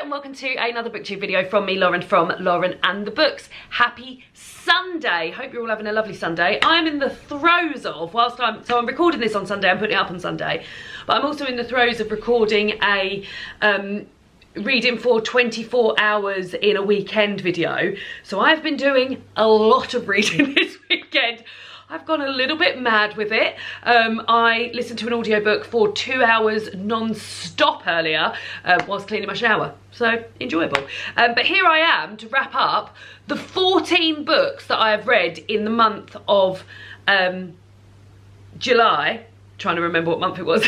and welcome to another booktube video from me, Lauren, from Lauren and the Books. Happy Sunday. Hope you're all having a lovely Sunday. I'm in the throes of, I'm recording this on Sunday, I'm putting it up on Sunday, but I'm also in the throes of recording a reading for 24 hours in a weekend video. So I've been doing a lot of reading this weekend. I've gone a little bit mad with it. I listened to an audiobook for 2 hours non-stop earlier whilst cleaning my shower. So enjoyable. But here I am to wrap up the 14 books that I have read in the month of July. Trying to remember what month it was.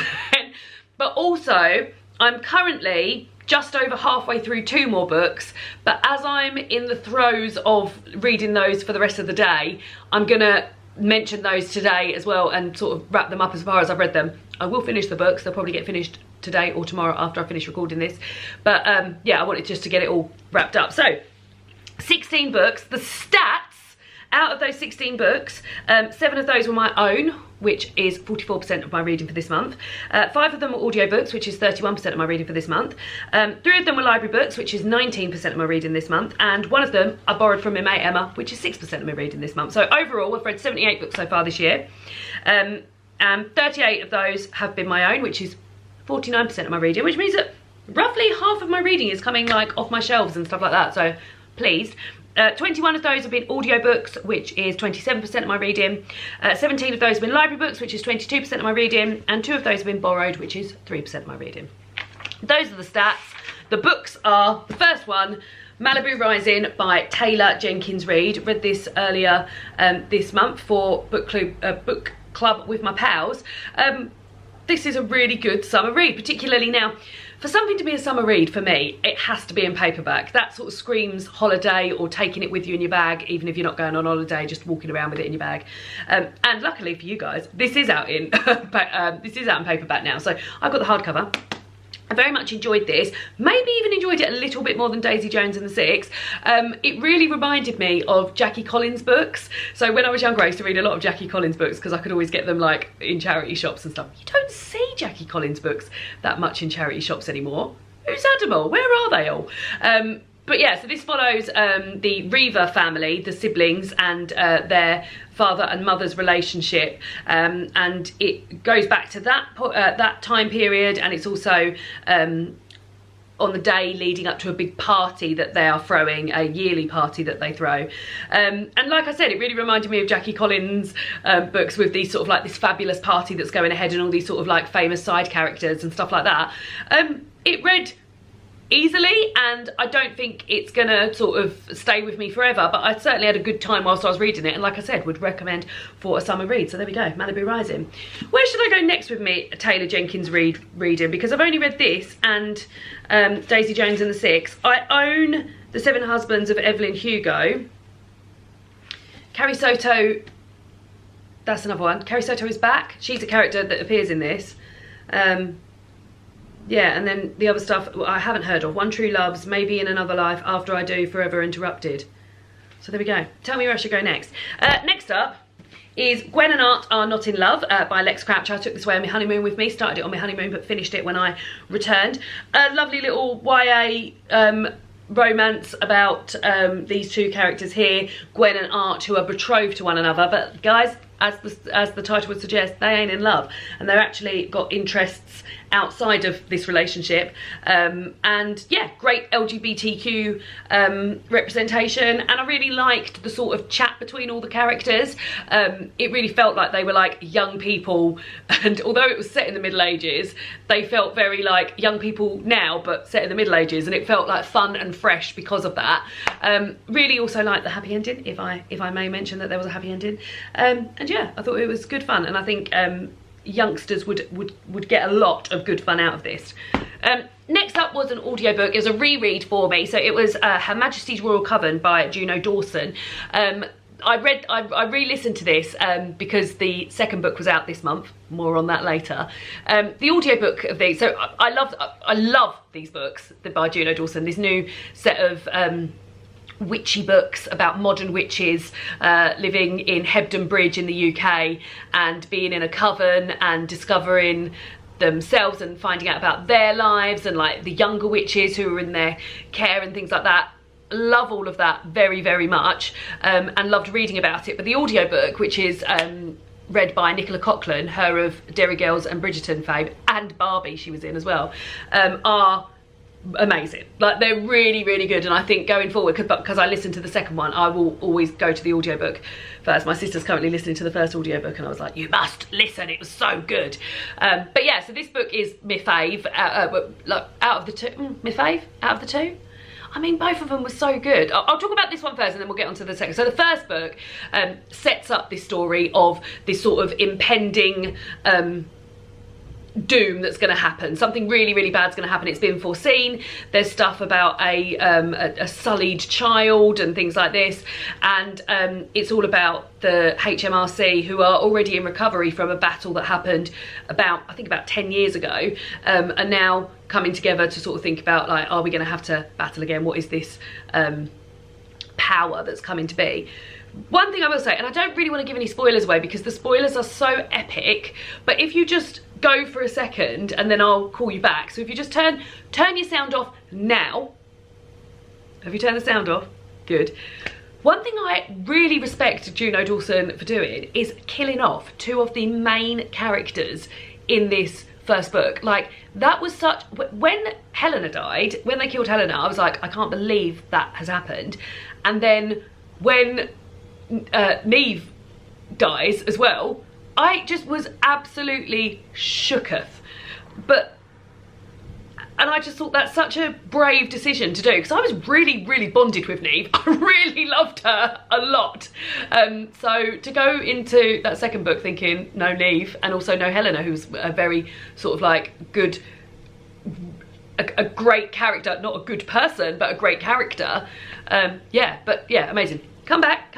But also, I'm currently just over halfway through 2 more books, but as I'm in the throes of reading those for the rest of the day, I'm gonna mention those today as well and sort of wrap them up as far as I've read them. I will finish the books, they'll probably get finished today or tomorrow after I finish recording this, but yeah, I wanted just to get it all wrapped up. So 16 books. The stats out of those 16 books, 7 of those were my own, which is 44% of my reading for this month. 5 of them were audiobooks, which is 31% of my reading for this month. 3 of them were library books, which is 19% of my reading this month. And 1 of them I borrowed from my mate Emma, which is 6% of my reading this month. So overall, I've read 78 books so far this year. And 38 of those have been my own, which is 49% of my reading, which means that roughly half of my reading is coming like off my shelves and stuff like that. So pleased. 21 of those have been audiobooks, which is 27% of my reading. 17 of those have been library books, which is 22% of my reading. And 2 of those have been borrowed, which is 3% of my reading. Those are the stats. The books are, the first one, Malibu Rising by Taylor Jenkins Reid. Read this earlier this month for book club with my pals. This is a really good summer read, particularly now. For something to be a summer read, for me, it has to be in paperback. That sort of screams holiday or taking it with you in your bag, even if you're not going on holiday, just walking around with it in your bag. And luckily for you guys, this is out in paperback now. So I've got the hardcover. I very much enjoyed this, maybe even enjoyed it a little bit more than Daisy Jones and the Six. It really reminded me of Jackie Collins books. So when I was younger, I used to read a lot of Jackie Collins books because I could always get them like in charity shops and stuff. You don't see Jackie Collins books that much in charity shops anymore. Who's had them all? Where are they all? But yeah, so this follows the Reaver family, the siblings, and their father and mother's relationship, and it goes back to that time period, and it's also on the day leading up to a big party that they are throwing, a yearly party that they throw. And like I said, it really reminded me of Jackie Collins books with these sort of like this fabulous party that's going ahead and all these sort of like famous side characters and stuff like that. It read easily, and I don't think it's gonna sort of stay with me forever, but I certainly had a good time whilst I was reading it, and like I said, would recommend for a summer read. So there we go, Malibu Rising. Where should I go next with me Taylor Jenkins Reid reading? Because I've only read this and Daisy Jones and the Six. I own The 7 Husbands of Evelyn Hugo. Carrie Soto, that's another one. Carrie Soto is back. She's a character that appears in this. Yeah, and then the other stuff I haven't heard of. One True Loves, Maybe in Another Life, After I Do, Forever Interrupted. So there we go. Tell me where I should go next. Next up is Gwen and Art Are Not in Love by Lex Crouch. I took this away on my honeymoon with me. Started it on my honeymoon but finished it when I returned. A lovely little YA romance about these 2 characters here, Gwen and Art, who are betrothed to one another. But guys, as the title would suggest, they ain't in love, and they're actually got interests outside of this relationship. And yeah, great LGBTQ representation, and I really liked the sort of chat between all the characters. It really felt like they were like young people, and although it was set in the Middle Ages, they felt very like young people now but set in the Middle Ages, and it felt like fun and fresh because of that. Really also liked the happy ending, if I may mention that there was a happy ending. And yeah, I thought it was good fun, and I think youngsters would get a lot of good fun out of this. Next up was an audiobook. It was a reread for me. So it was Her Majesty's Royal Coven by Juno Dawson. I re-listened to this because the second book was out this month. More on that later. The audiobook of these, so I love these books by Juno Dawson. This new set of witchy books about modern witches living in Hebden Bridge in the UK and being in a coven and discovering themselves and finding out about their lives, and like the younger witches who are in their care and things like that. Love all of that very, very much, and loved reading about it. But the audiobook, which is read by Nicola Coughlan, her of Derry Girls and Bridgerton fame, and Barbie she was in as well, are amazing. Like, they're really, really good. And I think going forward, because I listened to the second one, I will always go to the audiobook first. My sister's currently listening to the first audiobook and I was like, you must listen, it was so good. But yeah, so this book is my fave, out of the two. My fave out of the two? I mean, both of them were so good. I'll talk about this one first and then we'll get on to the second. So the first book sets up this story of this sort of impending doom that's going to happen. Something really, really bad's going to happen. It's been foreseen. There's stuff about a sullied child and things like this. And it's all about the HMRC, who are already in recovery from a battle that happened I think about 10 years ago, and now coming together to sort of think about, like, are we going to have to battle again? What is this power that's coming to be? One thing I will say, and I don't really want to give any spoilers away because the spoilers are so epic, but if you just go for a second and then I'll call you back. So if you just turn your sound off now. Have you turned the sound off? Good. One thing I really respect Juno Dawson for doing is killing off two of the main characters in this first book. Like, that was such, when Helena died, when they killed Helena, I was like, I can't believe that has happened. And then when Neve dies as well, I just was absolutely shooketh. And I just thought that's such a brave decision to do, because I was really, really bonded with Neve. I really loved her a lot. So to go into that second book thinking no Neve and also no Helena, who's a very sort of like good, a great character, not a good person, but a great character. Yeah, amazing. Come back.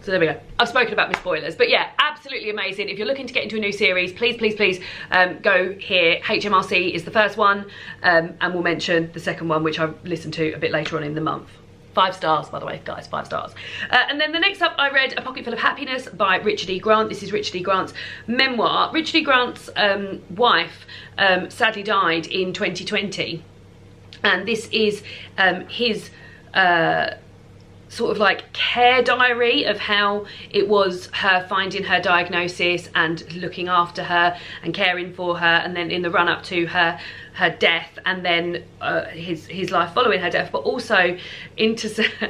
So there we go. I've spoken about my spoilers, but yeah, absolutely amazing. If you're looking to get into a new series, please go here. HMRC is the first one, and we'll mention the second one, which I listened to a bit later on in the month. 5 stars, by the way, guys, 5 stars. And then the next up, I read A Pocketful of Happiness by Richard E. Grant. This is Richard E. Grant's memoir. Richard E. Grant's wife sadly died in 2020, and this is his sort of like care diary of how it was her finding her diagnosis and looking after her and caring for her, and then in the run up to her death, and then his life following her death, but also interspersed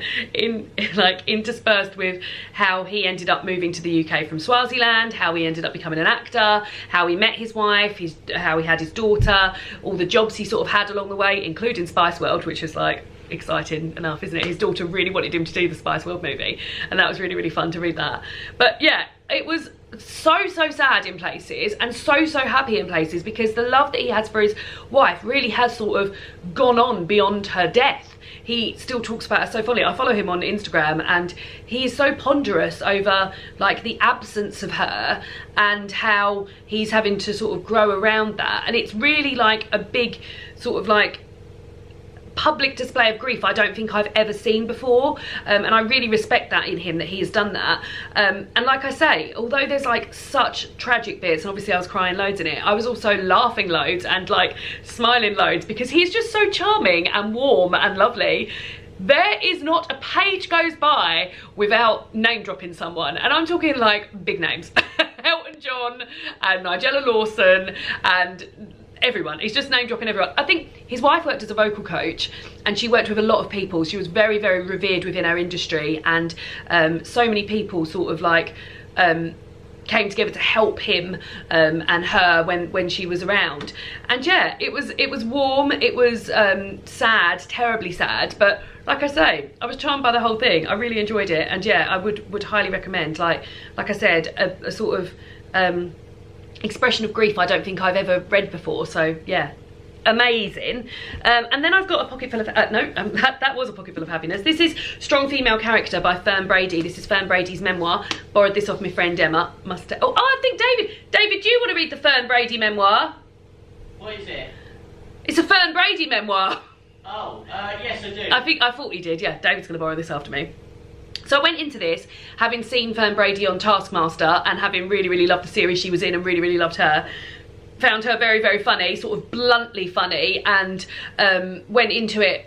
with how he ended up moving to the UK from Swaziland, how he ended up becoming an actor, how he met his wife, how he had his daughter, all the jobs he sort of had along the way, including Spice World, which was like exciting enough, isn't it? His daughter really wanted him to do the Spice World movie, and that was really, really fun to read that. But yeah, it was so sad in places and so happy in places, because the love that he has for his wife really has sort of gone on beyond her death. He still talks about her so fondly. I follow him on Instagram and he is so ponderous over like the absence of her and how he's having to sort of grow around that, and it's really like a big sort of like public display of grief I don't think I've ever seen before, and I really respect that in him, that he has done that. And like I say, although there's like such tragic bits, and obviously I was crying loads in it, I was also laughing loads and like smiling loads, because he's just so charming and warm and lovely. There is not a page goes by without name dropping someone, and I'm talking like big names. Elton John and Nigella Lawson and everyone. He's just name dropping everyone. I think his wife worked as a vocal coach and she worked with a lot of people. She was very, very revered within our industry, and so many people sort of like came together to help him and her when she was around. And yeah, it was warm, it was sad, terribly sad, but like I say, I was charmed by the whole thing. I really enjoyed it, and yeah, I would highly recommend, like I said, a sort of expression of grief I don't think I've ever read before. So yeah, amazing. And then I've got A Pocketful of that was A Pocketful of Happiness. This is Strong Female Character by Fern Brady. This is Fern Brady's memoir. Borrowed this off my friend Emma. I think David, do you want to read the Fern Brady memoir? What is it? It's a Fern Brady memoir. Oh, yes I do. I thought he did. Yeah, David's gonna borrow this after me. So I went into this having seen Fern Brady on Taskmaster and having really, really loved the series she was in and really, really loved her. found her very, very funny, sort of bluntly funny, and went into it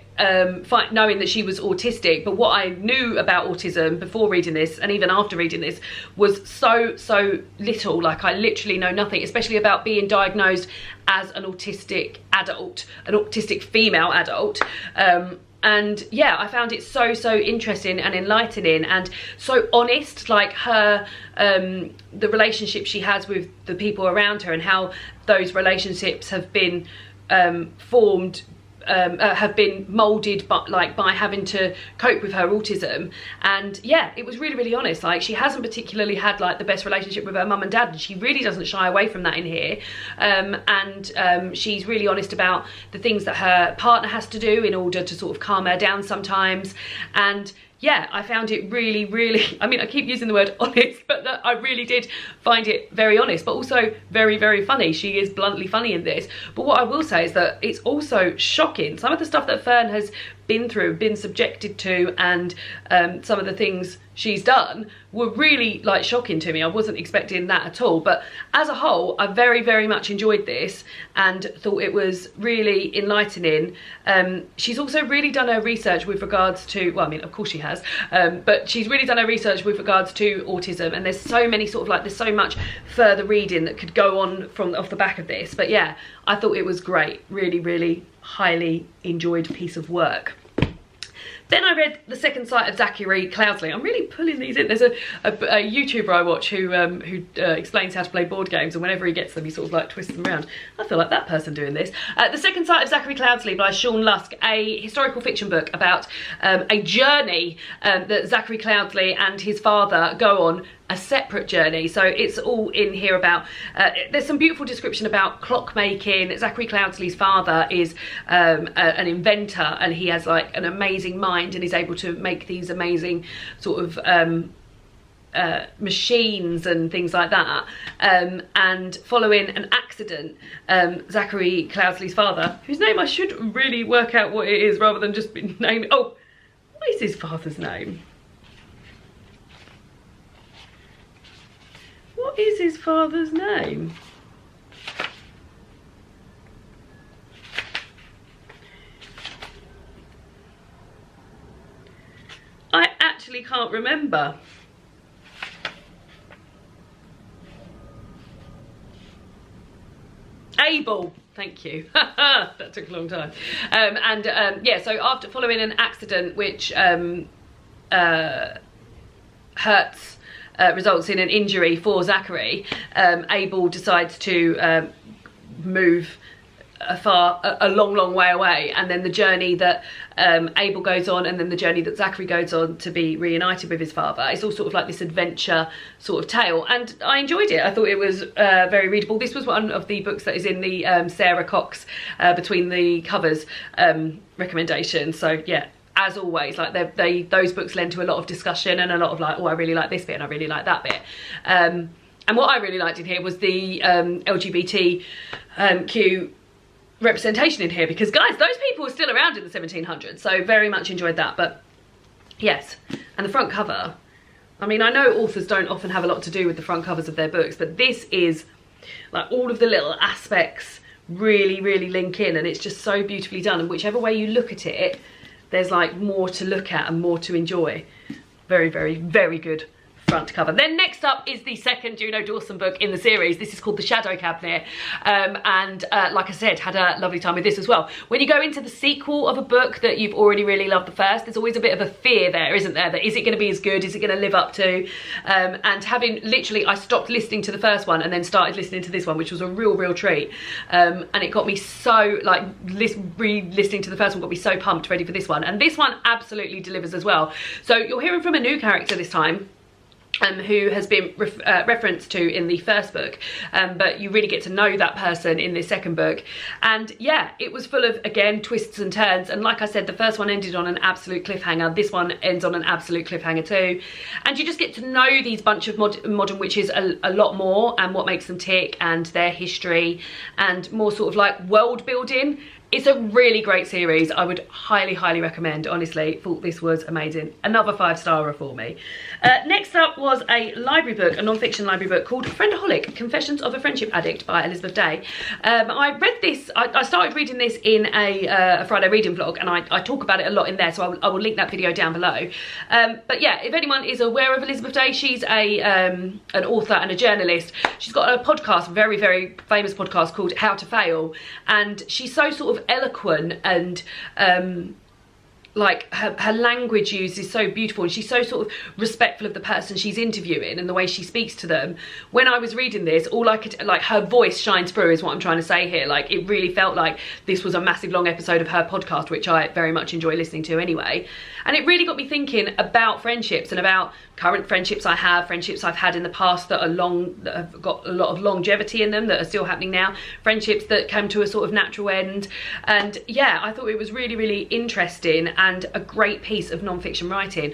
knowing that she was autistic. But what I knew about autism before reading this, and even after reading this, was so little. Like, I literally know nothing, especially about being diagnosed as an autistic adult, an autistic female adult. And yeah, I found it so interesting and enlightening, and so honest. Like, her the relationship she has with the people around her, and how those relationships have been formed, have been moulded by having to cope with her autism. And yeah, it was really honest. Like, she hasn't particularly had like the best relationship with her mum and dad, and she really doesn't shy away from that in here. And she's really honest about the things that her partner has to do in order to sort of calm her down sometimes. And yeah, I found it really, I mean, I keep using the word honest, but I really did find it very honest, but also very funny. She is bluntly funny in this. But what I will say is that it's also shocking. Some of the stuff that Fern has been through, been subjected to, and some of the things she's done were really like shocking to me. I wasn't expecting that at all. But as a whole, I very much enjoyed this and thought it was really enlightening. She's also really done her research with regards to, well, I mean, of course she has, but she's really done her research with regards to autism, and there's so many sort of like, there's so much further reading that could go on from off the back of this. But yeah, I thought it was great. Really highly enjoyed piece of work. Then I read The Second Sight of Zachary, Cloudsley. I'm really pulling these in. There's a YouTuber I watch who explains how to play board games, and whenever he gets them, he sort of like twists them around. I feel like that person doing this. The Second Sight of Zachary Cloudsley by Sean Lusk, a historical fiction book about a journey that Zachary Cloudsley and his father go on, a separate journey. So it's all in here about, there's some beautiful description about clockmaking. Zachary Cloudsley's father is an inventor, and he has like an amazing mind and is able to make these amazing sort of machines and things like that. And following an accident, Zachary Cloudsley's father, whose name I should really work out what it is rather than just name it. Oh, what is his father's name? What is his father's name? I actually can't remember. Abel, thank you. That took a long time. Yeah, so after following an accident which hurts, results in an injury for Zachary, Abel decides to move a long way away, and then the journey that Abel goes on, and then the journey that Zachary goes on to be reunited with his father. It's all sort of like this adventure sort of tale, and I enjoyed it. I thought it was very readable. This was one of the books that is in the Sarah Cox Between the Covers recommendation. So yeah, as always, like those books lend to a lot of discussion and a lot of like, oh, I really like this bit and I really like that bit. And what I really liked in here was the LGBTQ representation in here, because guys, those people were still around in the 1700s, so very much enjoyed that. But yes, and the front cover, I mean, I know authors don't often have a lot to do with the front covers of their books, but this is like all of the little aspects really link in, and it's just so beautifully done, and whichever way you look at it, there's like more to look at and more to enjoy. Very good front cover. Then next up is the second Juno Dawson book in the series. This is called The Shadow Cabinet, and like I said, had a lovely time with this as well. When you go into the sequel of a book that you've already really loved the first, there's always a bit of a fear there, isn't there, that is it going to be as good, is it going to live up to, and having literally, I stopped listening to the first one and then started listening to this one, which was a real treat, and it got me so, like, re-listening to the first one got me so pumped, ready for this one, and this one absolutely delivers as well. So you're hearing from a new character this time, who has been referenced to in the first book, but you really get to know that person in this second book. And yeah, it was full of, again, twists and turns, and like I said, the first one ended on an absolute cliffhanger. This one ends on an absolute cliffhanger too, and you just get to know these bunch of modern witches a lot more, and what makes them tick, and their history, and more sort of like world building It's a really great series. I would highly recommend, honestly. Thought this was amazing. Another 5-starer for me. Next up was a library book, a non-fiction library book called Friendaholic, Confessions of a Friendship Addict by Elizabeth Day. I read this, I started reading this in a Friday reading vlog, and I talk about it a lot in there, so I will link that video down below. But yeah, if anyone is aware of Elizabeth Day, she's an author and a journalist. She's got a podcast, very famous podcast called How to Fail, and she's so sort of eloquent, and like her language use is so beautiful, and she's so sort of respectful of the person she's interviewing and the way she speaks to them. When I was reading this, all I could, like, her voice shines through is what I'm trying to say here. Like, it really felt like this was a massive long episode of her podcast, which I very much enjoy listening to anyway. And it really got me thinking about friendships and about current friendships I have, friendships I've had in the past that are long, that have got a lot of longevity in them, that are still happening now, friendships that came to a sort of natural end. And yeah, I thought it was really interesting and a great piece of non-fiction writing.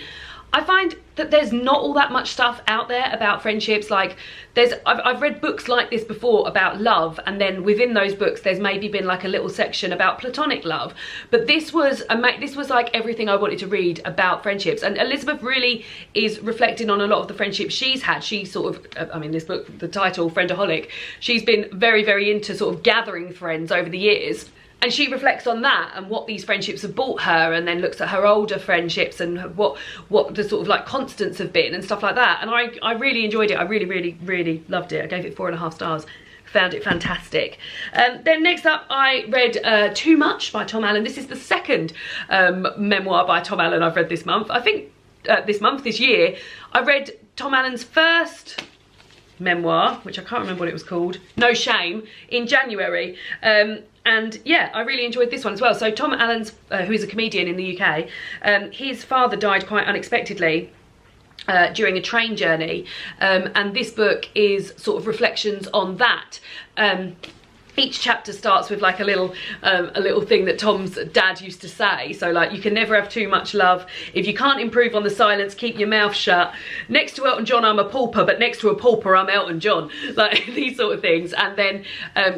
I find that there's not all that much stuff out there about friendships. Like, I've read books like this before about love, and then within those books there's maybe been like a little section about platonic love, but this was like everything I wanted to read about friendships. And Elizabeth really is reflecting on a lot of the friendships she's had. She sort of, I mean, this book, the title, Friendaholic, she's been very into sort of gathering friends over the years. And she reflects on that and what these friendships have brought her, and then looks at her older friendships and what the sort of like constants have been and stuff like that. And I really enjoyed it. I really loved it. I gave it 4.5 stars. Found it fantastic. Then next up, I read Too Much by Tom Allen. This is the second memoir by Tom Allen I've read this month. I think this year, I read Tom Allen's first memoir, which I can't remember what it was called, No Shame, in January. And yeah, I really enjoyed this one as well. So Tom Allen's, who is a comedian in the UK, his father died quite unexpectedly during a train journey, and this book is sort of reflections on that. Each chapter starts with like a little thing that Tom's dad used to say. So like, you can never have too much love. If you can't improve on the silence, keep your mouth shut. Next to Elton John, I'm a pauper, but next to a pauper, I'm Elton John. Like, these sort of things. And then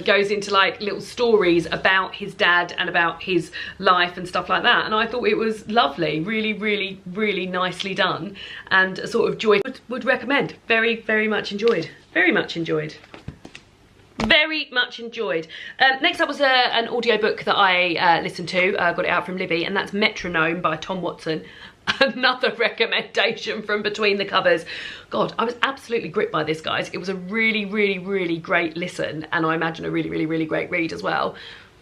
goes into like little stories about his dad and about his life and stuff like that. And I thought it was lovely, really nicely done, and a sort of joy. Would recommend. Very much enjoyed. Very much enjoyed. Next up was an audiobook that I listened to, got it out from Libby, and that's Metronome by Tom Watson. Another recommendation from between the covers. God, I was absolutely gripped by this, guys. It was a really great listen, and I imagine a really great read as well.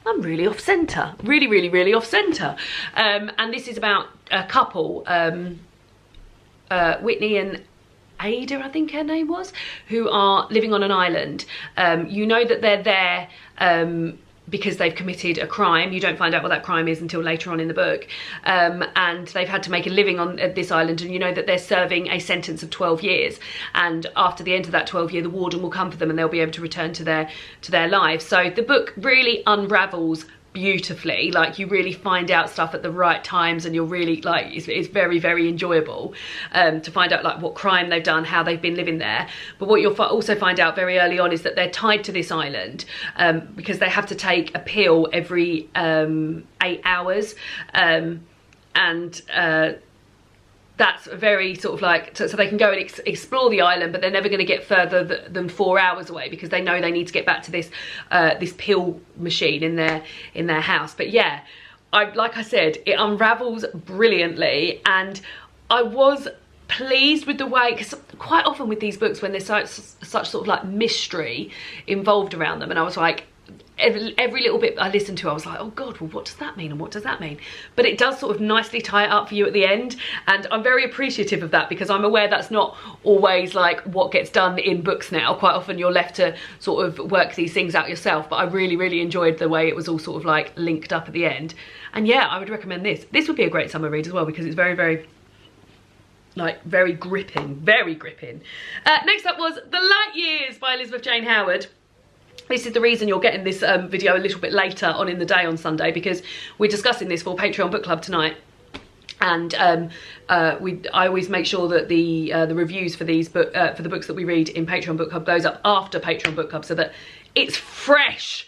I'm really off centre, really off centre. And this is about a couple, Whitney and Ada, I think her name was, who are living on an island. You know that they're there because they've committed a crime. You don't find out what that crime is until later on in the book. And they've had to make a living on this island, and you know that they're serving a sentence of 12 years. And after the end of that 12 year, the warden will come for them and they'll be able to return to their lives. So the book really unravels beautifully. Like, you really find out stuff at the right times, and you're really like, it's very enjoyable to find out like what crime they've done, how they've been living there. But what you'll also find out very early on is that they're tied to this island because they have to take a pill every 8 hours, and that's very sort of like, so they can go and explore the island, but they're never going to get further than 4 hours away because they know they need to get back to this this pill machine in their house. But yeah, like I said, it unravels brilliantly, and I was pleased with the way, because quite often with these books, when there's such sort of like mystery involved around them, and I was like, every little bit I listened to, I was like, oh God, well, what does that mean and what does that mean? But it does sort of nicely tie it up for you at the end, and I'm very appreciative of that, because I'm aware that's not always like what gets done in books now. Quite often you're left to sort of work these things out yourself, but I really enjoyed the way it was all sort of like linked up at the end. And yeah, I would recommend this. This would be a great summer read as well, because it's very gripping, Next up was The Light Years by Elizabeth Jane Howard. This is the reason you're getting this video a little bit later on in the day on Sunday, because we're discussing this for Patreon Book Club tonight. And I always make sure that the reviews for these for the books that we read in Patreon Book Club goes up after Patreon Book Club, so that it's fresh.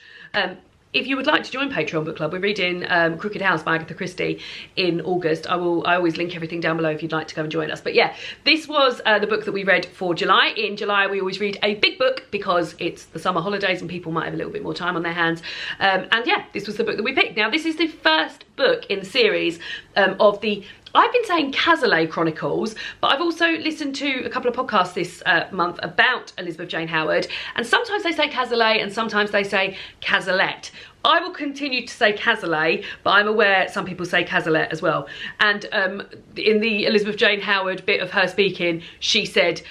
if you would like to join Patreon Book Club, we're reading Crooked House by Agatha Christie in August. I always link everything down below if you'd like to go and join us. But yeah, this was the book that we read for July. In July, we always read a big book because it's the summer holidays and people might have a little bit more time on their hands. And yeah, this was the book that we picked. Now, this is the first book in the series of the... I've been saying Cloudsley Chronicles, but I've also listened to a couple of podcasts this month about Elizabeth Jane Howard, and sometimes they say Cloudsley and sometimes they say Cazalet. I will continue to say Cloudsley, but I'm aware some people say Cazalet as well. And in the Elizabeth Jane Howard bit of her speaking, she said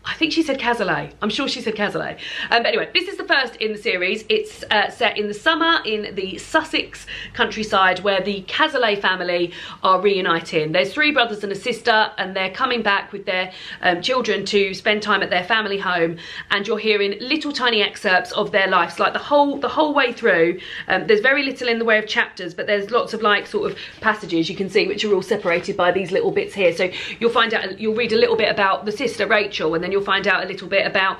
I think she said Cloudsley. I'm sure she said Cloudsley. But anyway, this is the first in the series. It's set in the summer in the Sussex countryside where the Cloudsley family are reuniting. There's 3 brothers and a sister, and they're coming back with their children to spend time at their family home. And you're hearing little tiny excerpts of their lives, like the whole way through. There's very little in the way of chapters, but there's lots of like sort of passages you can see which are all separated by these little bits here. So you'll find out, you'll read a little bit about the sister Rachel, and then you'll find out a little bit about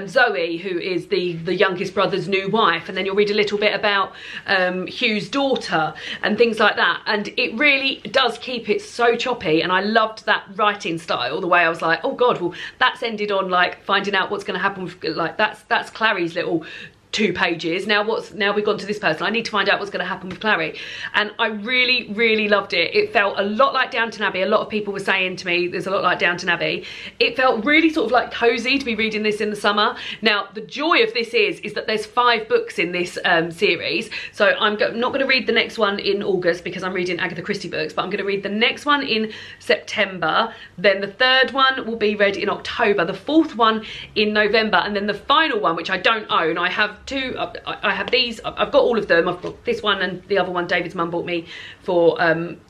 Zoe, who is the youngest brother's new wife, and then you'll read a little bit about Hugh's daughter and things like that. And it really does keep it so choppy, and I loved that writing style, the way I was like, oh god, well that's ended on like finding out what's going to happen with, like that's Clary's little 2 pages. Now we've gone to this person. I need to find out what's going to happen with Clary. And I really loved it. It felt a lot like Downton Abbey. A lot of people were saying to me there's a lot like Downton Abbey. It felt really sort of like cozy to be reading this in the summer. Now the joy of this is that there's 5 books in this series, so I'm not going to read the next one in August because I'm reading Agatha Christie books, but I'm going to read the next one in September, then the 3rd one will be read in October, the 4th one in November, and then the final one, which I don't own. I have 2, I have these, I've got all of them. I've got this one and the other one David's mum bought me for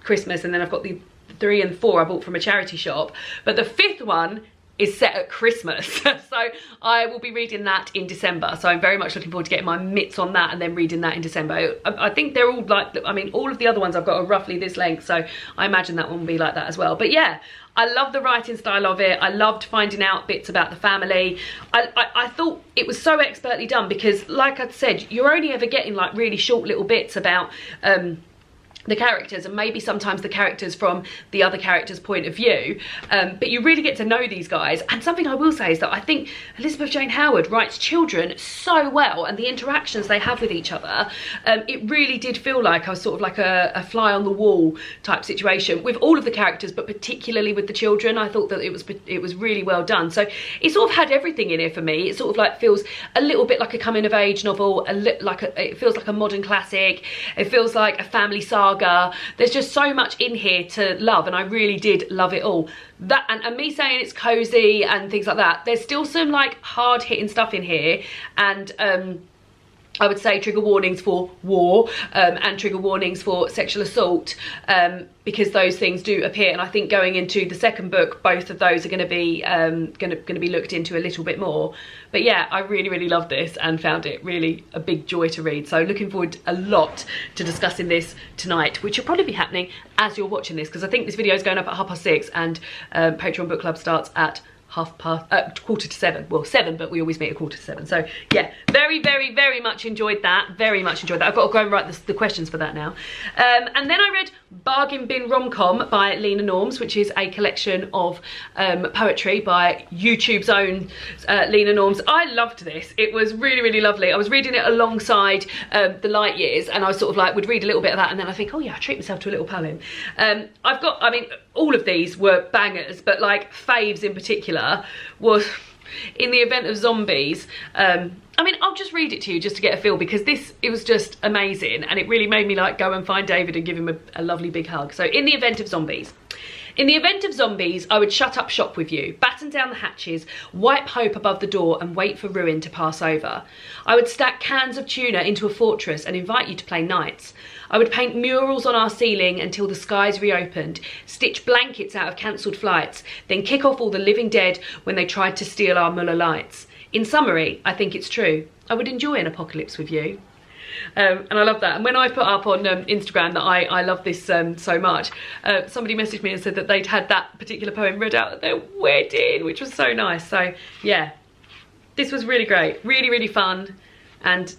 Christmas, and then I've got the 3 and 4 I bought from a charity shop, but the 5th one is set at Christmas. So I will be reading that in December, so I'm very much looking forward to getting my mitts on that and then reading that in December. I think they're all like, I mean all of the other ones I've got are roughly this length, so I imagine that one will be like that as well. But yeah, I love the writing style of it. I loved finding out bits about the family. I thought it was so expertly done because, like I said, you're only ever getting like really short little bits about the characters, and maybe sometimes the characters from the other character's point of view, but you really get to know these guys. And something I will say is that I think Elizabeth Jane Howard writes children so well, and the interactions they have with each other, it really did feel like I was sort of like a fly on the wall type situation with all of the characters, but particularly with the children. I thought that it was really well done. So it sort of had everything in it for me. It sort of like feels a little bit like a coming of age novel, it feels like a modern classic, it feels like a family saga. There's just so much in here to love, and I really did love it all. That and me saying it's cozy and things like that, there's still some like hard hitting stuff in here, and I would say trigger warnings for war and trigger warnings for sexual assault, because those things do appear. And I think going into the 2nd book, both of those are going to be looked into a little bit more. But yeah, I really loved this and found it really a big joy to read. So looking forward a lot to discussing this tonight, which will probably be happening as you're watching this, because I think this video is going up at 6:30 and Patreon Book Club starts at 7:15. Well, 7, but we always meet at 7:15. So yeah, very much enjoyed that. Very much enjoyed that. I've got to go and write the questions for that now. And then I read Bargain Bin Rom Com by Lena Norms, which is a collection of poetry by YouTube's own Lena Norms. I loved this. It was really lovely. I was reading it alongside The Light Years, and I was sort of like would read a little bit of that, and then I think, oh yeah, I treat myself to a little poem. I mean all of these were bangers, but like faves in particular was In the Event of Zombies. I mean, I'll just read it to you just to get a feel, because it was just amazing, and it really made me like go and find David and give him a lovely big hug. So In the Event of Zombies. In the event of zombies, I would shut up shop with you, batten down the hatches, wipe hope above the door and wait for ruin to pass over. I would stack cans of tuna into a fortress and invite you to play knights. I would paint murals on our ceiling until the skies reopened, stitch blankets out of cancelled flights, then kick off all the living dead when they tried to steal our Muller lights. In summary, I think it's true. I would enjoy an apocalypse with you. And I love that. And when I put up on Instagram that I love this so much, somebody messaged me and said that they'd had that particular poem read out at their wedding, which was so nice. So yeah, this was really great, really fun, and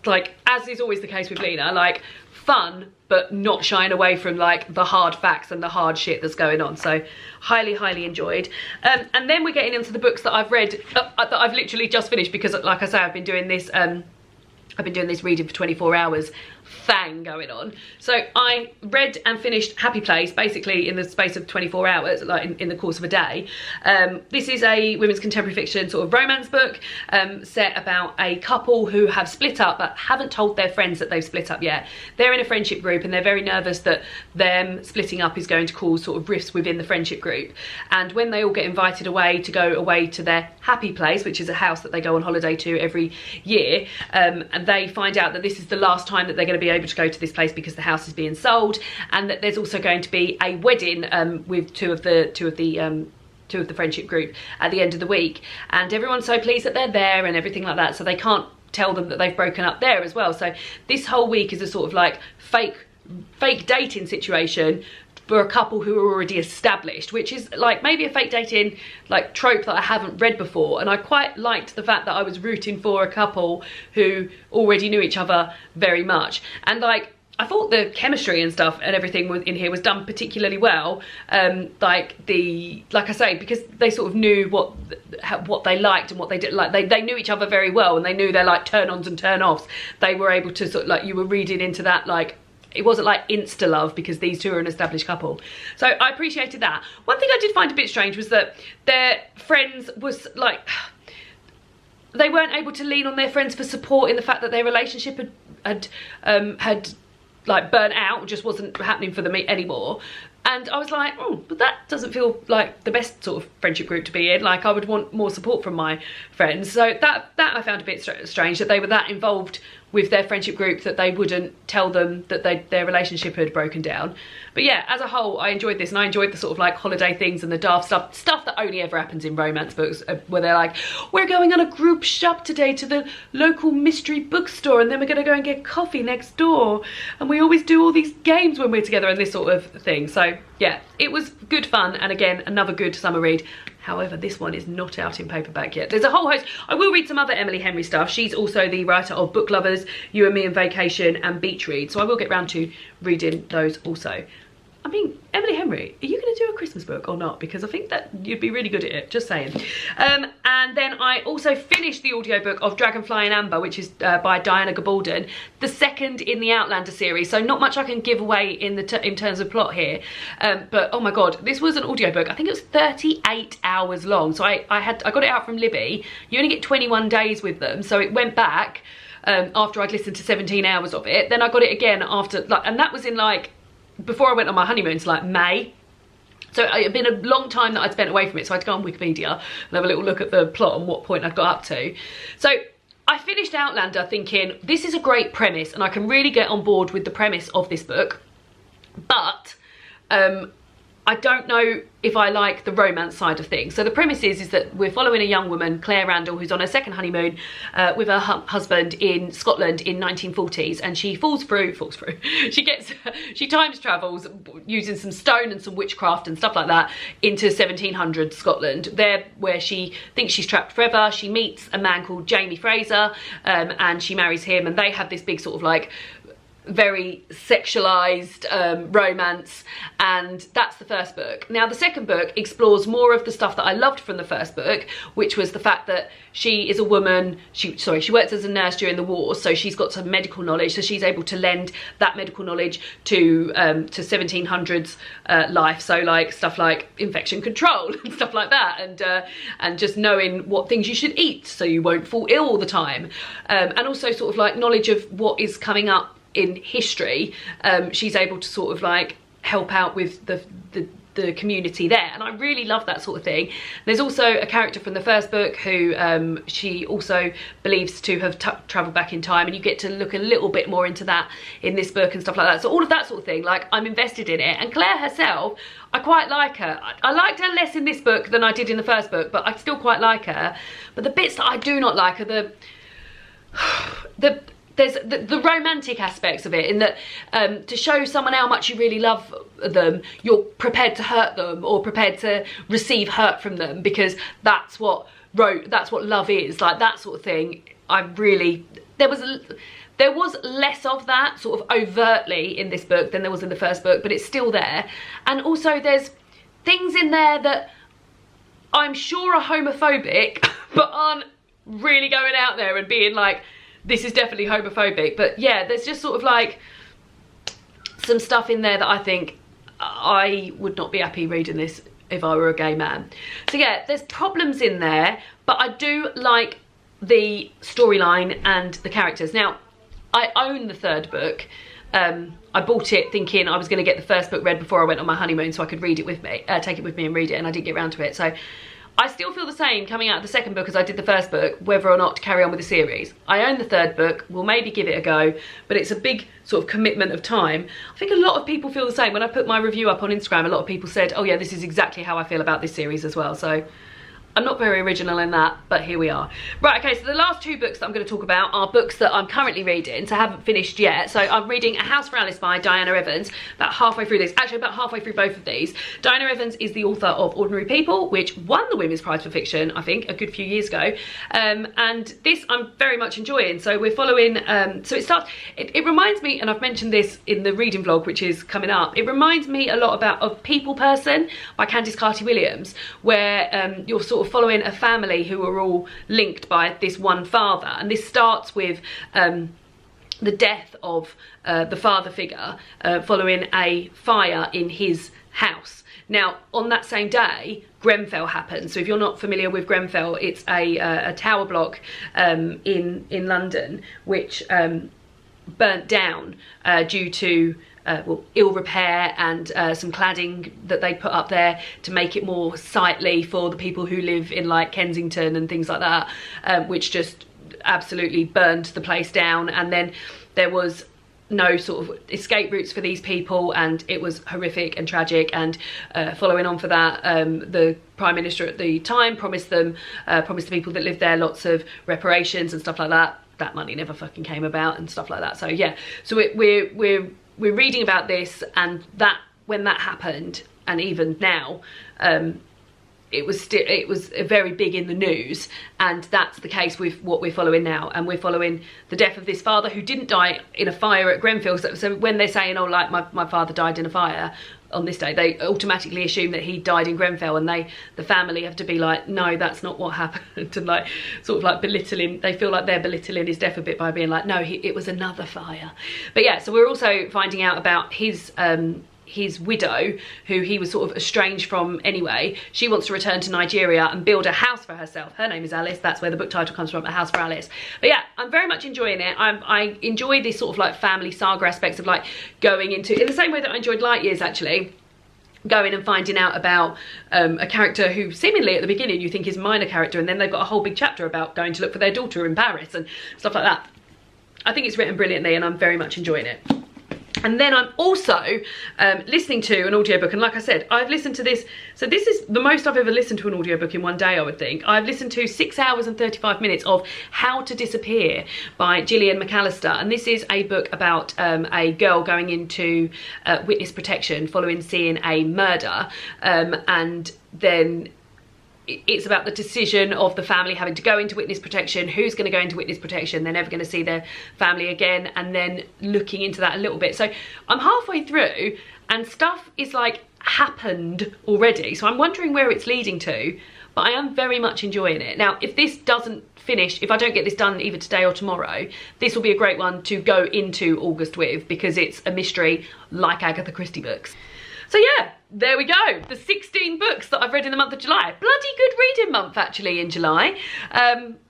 like, as is always the case with Lena, like fun but not shying away from like the hard facts and the hard shit that's going on. So highly enjoyed. And then we're getting into the books that I've read, that I've literally just finished, because like I say, I've been doing this reading for 24 hours thing going on. So I read and finished Happy Place basically in the space of 24 hours, like in the course of a day. This is a women's contemporary fiction sort of romance book set about a couple who have split up but haven't told their friends that they've split up yet. They're in a friendship group and they're very nervous that them splitting up is going to cause sort of rifts within the friendship group. And when they all get invited away to go away to their happy place, which is a house that they go on holiday to every year, and they find out that this is the last time that they're going to be able to go to this place because the house is being sold, and that there's also going to be a wedding with two of the friendship group at the end of the week, and everyone's so pleased that they're there and everything like that, so they can't tell them that they've broken up there as well. So this whole week is a sort of like fake dating situation for a couple who are already established, which is like maybe a fake dating like trope that I haven't read before. And I quite liked the fact that I was rooting for a couple who already knew each other very much. And like, I thought the chemistry and stuff and everything in here was done particularly well. Like I say, because they sort of knew what they liked and what they did. Like they knew each other very well, and they knew their like turn-ons and turn-offs. They were able to sort of like, you were reading into that, like it wasn't like insta love because these two are an established couple. So I appreciated that. One thing I did find a bit strange was that their friends was like, they weren't able to lean on their friends for support in the fact that their relationship had like burnt out, just wasn't happening for them anymore. And I was like, oh, but that doesn't feel like the best sort of friendship group to be in. Like, I would want more support from my friends. So that I found a bit strange, that they were that involved with their friendship group that they wouldn't tell them that their relationship had broken down. But yeah, as a whole, I enjoyed this, and I enjoyed the sort of like holiday things and the daft stuff that only ever happens in romance books, where they're like, we're going on a group shop today to the local mystery bookstore, and then we're going to go and get coffee next door, and we always do all these games when we're together, and this sort of thing. So yeah, it was good fun, and again, another good summer read. However, this one is not out in paperback yet. There's a whole host. I will read some other Emily Henry stuff. She's also the writer of Book Lovers, You and Me and Vacation, and Beach Read. So I will get round to reading those also. I mean, Emily Henry, are you going to do a Christmas book or not? Because I think that you'd be really good at it, just saying. And then I also finished the audiobook of Dragonfly and Amber, which is by Diana Gabaldon, the second in the Outlander series. So not much I can give away in terms of plot here. But oh my God, this was an audiobook. I think it was 38 hours long. So I got it out from Libby. You only get 21 days with them. So it went back after I'd listened to 17 hours of it. Then I got it again after, like, and that was in like, before I went on my honeymoon, to like May. So it had been a long time that I'd spent away from it, so I had to go on Wikipedia and have a little look at the plot and what point I'd got up to. So I finished Outlander thinking, this is a great premise and I can really get on board with the premise of this book, but I don't know if I like the romance side of things. So the premise is that we're following a young woman, Claire Randall, who's on her second honeymoon with her husband in Scotland in 1940s, and she falls through. She times travels using some stone and some witchcraft and stuff like that into 1700s Scotland. There, where she thinks she's trapped forever, she meets a man called Jamie Fraser, and she marries him, and they have this big sort of like very sexualized romance, and that's the first book. Now the second book explores more of the stuff that I loved from the first book, which was the fact that she is a woman, she works as a nurse during the war, so she's got some medical knowledge, so she's able to lend that medical knowledge to 1700s life, so like stuff like infection control and stuff like that, and just knowing what things you should eat so you won't fall ill all the time, and also sort of like knowledge of what is coming up in history. She's able to sort of like help out with the community there, and I really love that sort of thing. There's also a character from the first book who she also believes to have travelled back in time, and you get to look a little bit more into that in this book and stuff like that. So all of that sort of thing, like, I'm invested in it. And Claire herself, I quite like her. I liked her less in this book than I did in the first book, but I still quite like her. But the bits that I do not like are there's the romantic aspects of it, in that to show someone how much you really love them, you're prepared to hurt them or prepared to receive hurt from them, because that's what love is, like that sort of thing. there was less of that sort of overtly in this book than there was in the first book, but it's still there. And also there's things in there that I'm sure are homophobic, but aren't really going out there and being like, this is definitely homophobic. But yeah, there's just sort of like some stuff in there that I think I would not be happy reading this if I were a gay man. So yeah, there's problems in there, but I do like the storyline and the characters. Now, I own the third book. I bought it thinking I was going to get the first book read before I went on my honeymoon so I could read it with me, take it with me and read it, and I didn't get around to it. So I still feel the same coming out of the second book as I did the first book, whether or not to carry on with the series. I own the third book, we'll maybe give it a go, but it's a big sort of commitment of time. I think a lot of people feel the same. When I put my review up on Instagram, a lot of people said, oh yeah, this is exactly how I feel about this series as well. So I'm not very original in that, but here we are. Right, okay, so the last two books that I'm going to talk about are books that I'm currently reading, so I haven't finished yet. So I'm reading A House for Alice by Diana Evans, about halfway through this, actually about halfway through both of these. Diana Evans is the author of Ordinary People, which won the Women's Prize for Fiction, I think, a good few years ago. And this I'm very much enjoying. So we're following, so it starts, it reminds me, and I've mentioned this in the reading vlog, which is coming up, it reminds me a lot about Of People Person by Candice Carty-Williams, where you're sort of following a family who are all linked by this one father, and this starts with the death of the father figure following a fire in his house. Now, on that same day, Grenfell happened. So if you're not familiar with Grenfell, it's a tower block in London which burnt down due to well, ill repair and some cladding that they put up there to make it more sightly for the people who live in like Kensington and things like that, which just absolutely burned the place down. And then there was no sort of escape routes for these people, and it was horrific and tragic. And following on for that, the Prime Minister at the time promised the people that lived there lots of reparations and stuff like that. That money never fucking came about and stuff like that. So yeah, so we're reading about this, and that when that happened, and even now, it was very big in the news, and that's the case with what we're following now. And we're following the death of this father who didn't die in a fire at Grenfell. So when they're saying, oh, like my father died in a fire on this day, they automatically assume that he died in Grenfell, and the family have to be like, no, that's not what happened, and like sort of like belittling. They feel like they're belittling his death a bit by being like, no, it was another fire. But yeah, so we're also finding out about his widow, who he was sort of estranged from anyway. She wants to return to Nigeria and build a house for herself. Her name is Alice. That's where the book title comes from, A House for Alice. But yeah, I'm very much enjoying it. I enjoy this sort of like family saga aspects of like going into, in the same way that I enjoyed Light Years actually, going and finding out about a character who seemingly at the beginning you think is a minor character, and then they've got a whole big chapter about going to look for their daughter in Paris and stuff like that. I think it's written brilliantly, and I'm very much enjoying it. And then I'm also listening to an audiobook, and like I said, I've listened to this, so this is the most I've ever listened to an audiobook in one day, I would think. I've listened to 6 hours and 35 minutes of How to Disappear by Gillian McAllister, and this is a book about a girl going into witness protection following seeing a murder, and then it's about the decision of the family having to go into witness protection, who's going to go into witness protection, they're never going to see their family again, and then looking into that a little bit. So I'm halfway through, and stuff is like happened already, so I'm wondering where it's leading to, but I am very much enjoying it. Now, if this doesn't finish, if I don't get this done either today or tomorrow, this will be a great one to go into August with, because it's a mystery like Agatha Christie books. So yeah, there we go. The 16 books that I've read in the month of July. Bloody good reading month actually in July.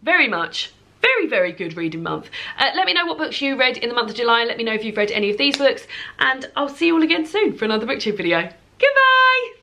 Very much. Very, very good reading month. Let me know what books you read in the month of July. Let me know if you've read any of these books. And I'll see you all again soon for another booktube video.